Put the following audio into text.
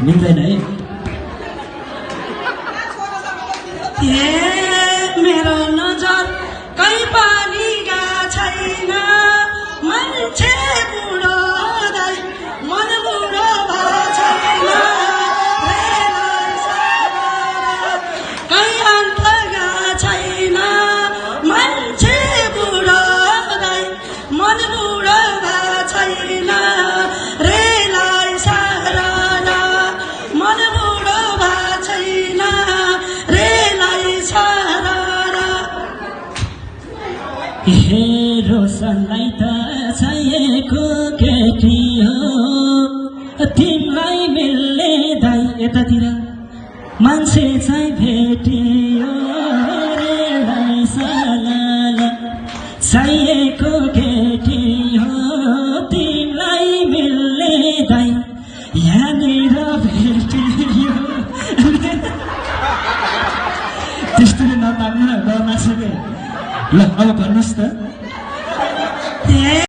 मिल्दैन है। मेरो नजर कहीँ पनि गएको छैन मान्छे बुढो हुँदै मन बुढो भएको छैन कहीँ अन्त गएको छैन मान्छे बुढो हुँदै मन बुढो भएको छैन रेलाई सारा मन बुढो भएको छैन रेलाई सारा हेरो सनलाई त चाहिएको केटी हो तिमीलाई मिल्ने दाइ यतातिर मान्छे चाहिँ भेटियो रेलाई साला चाहिएको केटी हो तिमीलाई मिल्ने दाइ यहाँनिर भेटियो त्यस्तोले नमाग्नु न नमासेको ल अब भन्नुहोस् त